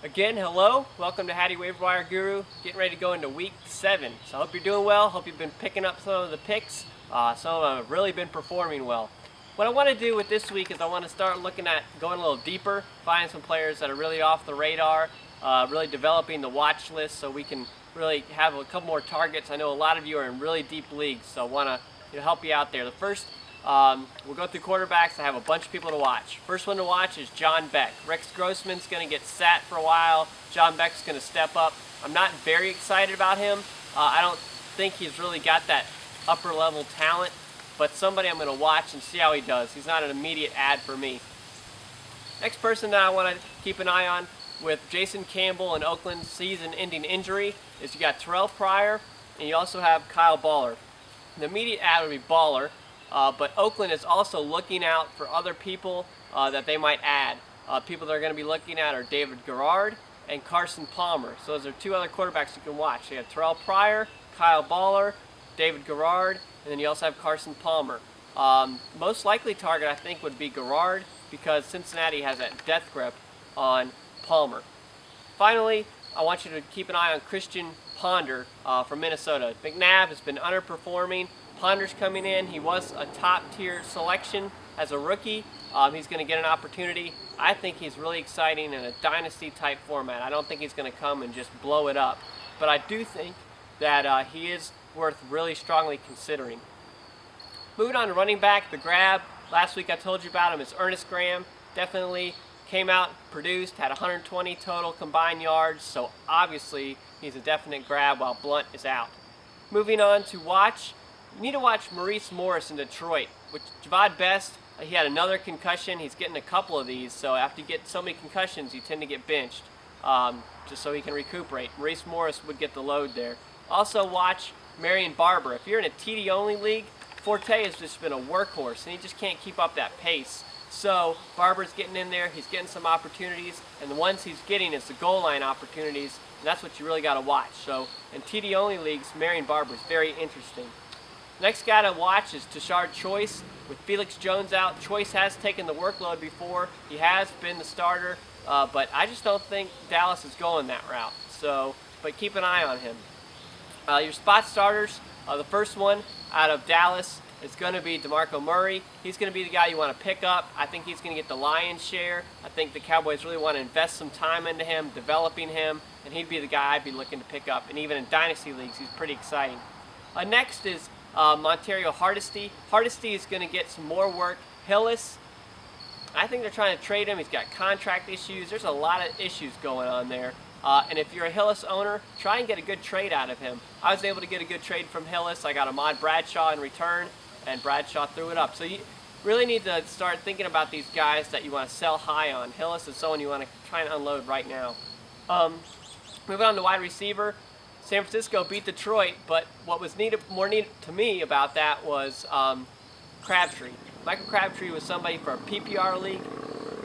Again, hello. Welcome to Hatty Waiver Guru. Getting ready to go into week 7. So I hope you're doing well. Hope you've been picking up some of the picks. Some of them have really been performing well. What I want to do with this week is I want to start looking at going a little deeper, finding some players that are really off the radar, really developing the watch list so we can really have a couple more targets. I know a lot of you are in really deep leagues, so I want to help you out there. The first, we'll go through quarterbacks. I have a bunch of people to watch. First one to watch is John Beck. Rex Grossman's going to get sat for a while. John Beck's going to step up. I'm not very excited about him. I don't think he's really got that upper level talent, but somebody I'm going to watch and see how he does. He's not an immediate ad for me. Next person that I want to keep an eye on with Jason Campbell and Oakland's season-ending injury is you got Terrell Pryor, and you also have Kyle Ballard. The immediate ad would be Ballard, but Oakland is also looking out for other people that they might add. People they're going to be looking at are David Garrard and Carson Palmer. So those are two other quarterbacks you can watch. You have Terrell Pryor, Kyle Ballard, David Garrard, and then you also have Carson Palmer. Most likely target, I think, would be Garrard because Cincinnati has that death grip on Palmer. Finally, I want you to keep an eye on Christian Ponder from Minnesota. McNabb has been underperforming. Ponder's coming in. He was a top-tier selection as a rookie. He's going to get an opportunity. I think he's really exciting in a dynasty-type format. I don't think he's going to come and just blow it up. But I do think that he is worth really strongly considering. Moving on to running back, the grab. Last week I told you about him is Earnest Graham. Definitely came out, produced, had 120 total combined yards, so obviously he's a definite grab while Blunt is out. Moving on to watch, you need to watch Maurice Morris in Detroit. With Javad Best, he had another concussion. He's getting a couple of these, so after you get so many concussions, you tend to get benched just so he can recuperate. Maurice Morris would get the load there. Also watch Marion Barber. If you're in a TD-only league, Forte has just been a workhorse, and he just can't keep up that pace. So Barber's getting in there, he's getting some opportunities, and the ones he's getting is the goal line opportunities, and that's what you really got to watch. So in TD-only leagues, Marion Barber is very interesting. Next guy to watch is Tashard Choice. With Felix Jones out, Choice has taken the workload before. He has been the starter, but I just don't think Dallas is going that route. So, but keep an eye on him. Your spot starters, the first one out of Dallas is going to be DeMarco Murray. He's going to be the guy you want to pick up. I think he's going to get the lion's share. I think the Cowboys really want to invest some time into him, developing him, and he'd be the guy I'd be looking to pick up. And even in dynasty leagues, he's pretty exciting. Next is Montero Hardesty. Hardesty is going to get some more work. Hillis, I think they're trying to trade him. He's got contract issues. There's a lot of issues going on there. And if you're a Hillis owner, try and get a good trade out of him. I was able to get a good trade from Hillis. I got Ahmad Bradshaw in return, and Bradshaw threw it up. So you really need to start thinking about these guys that you want to sell high on. Hillis is someone you want to try and unload right now. Moving on to wide receiver, San Francisco beat Detroit, but what was more needed to me about that was Crabtree. Michael Crabtree was somebody for a PPR league.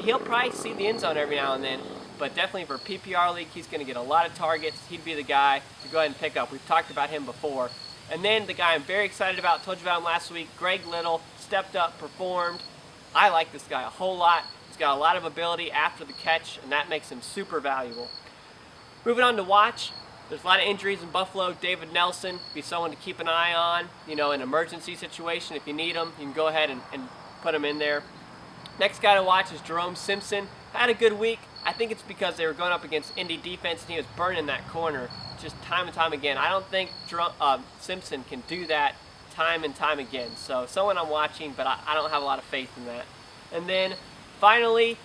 He'll probably see the end zone every now and then, but definitely for a PPR league, he's going to get a lot of targets. He'd be the guy to go ahead and pick up. We've talked about him before. And then the guy I'm very excited about, told you about him last week, Greg Little, stepped up, performed. I like this guy a whole lot. He's got a lot of ability after the catch, and that makes him super valuable. Moving on to watch, there's a lot of injuries in Buffalo. David Nelson, be someone to keep an eye on. You know, in an emergency situation, if you need him, you can go ahead and put him in there. Next guy to watch is Jerome Simpson. Had a good week. I think it's because they were going up against Indy defense and he was burning that corner just time and time again. I don't think Simpson can do that time and time again. So someone I'm watching, but I don't have a lot of faith in that. And then finally,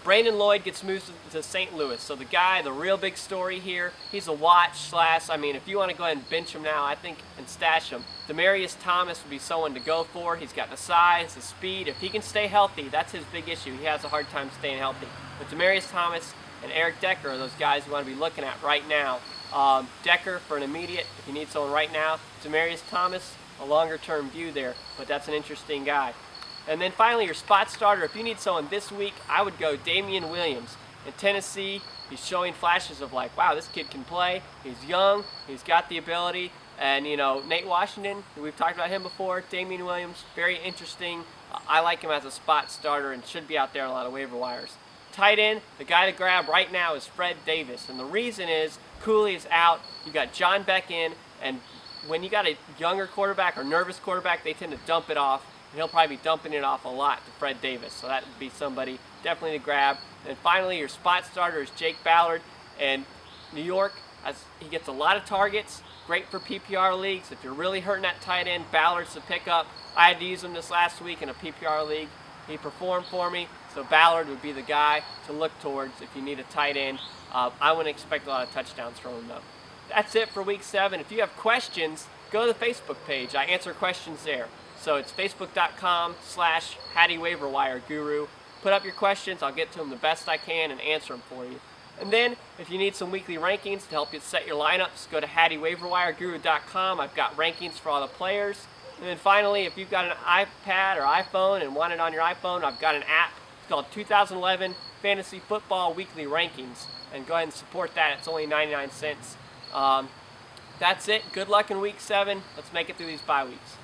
Brandon Lloyd gets moved to St. Louis. So the guy, the real big story here, he's a watch / I mean, if you want to go ahead and bench him now, I think, and stash him, Demaryius Thomas would be someone to go for. He's got the size, the speed. If he can stay healthy, that's his big issue. He has a hard time staying healthy. But Demaryius Thomas and Eric Decker are those guys you want to be looking at right now. Decker for an immediate, if you need someone right now. Demaryius Thomas, a longer-term view there, but that's an interesting guy. And then finally, your spot starter, if you need someone this week, I would go Damian Williams. In Tennessee, he's showing flashes of like, wow, this kid can play. He's young, he's got the ability. And, you know, Nate Washington, we've talked about him before. Damian Williams, very interesting. I like him as a spot starter and should be out there on a lot of waiver wires. Tight end, the guy to grab right now is Fred Davis, and the reason is Cooley is out. You got John Beck in, and when you got a younger quarterback or nervous quarterback, they tend to dump it off, and he'll probably be dumping it off a lot to Fred Davis, so that would be somebody definitely to grab. And finally, your spot starter is Jake Ballard, and New York, as he gets a lot of targets, great for PPR leagues. If you're really hurting that tight end, Ballard's the pickup. I had to use him this last week in a PPR league. He performed for me, so Ballard would be the guy to look towards if you need a tight end. I wouldn't expect a lot of touchdowns from him, though. That's it for Week 7. If you have questions, go to the Facebook page. I answer questions there. So it's facebook.com/Hatty Waiver Wire Guru. Put up your questions. I'll get to them the best I can and answer them for you. And then, if you need some weekly rankings to help you set your lineups, go to HattyWaiverWireGuru.com. I've got rankings for all the players. And then finally, if you've got an iPad or iPhone and want it on your iPhone, I've got an app. It's called 2011 Fantasy Football Weekly Rankings. And go ahead and support that. It's only 99 cents. That's it. Good luck in Week 7. Let's make it through these bye weeks.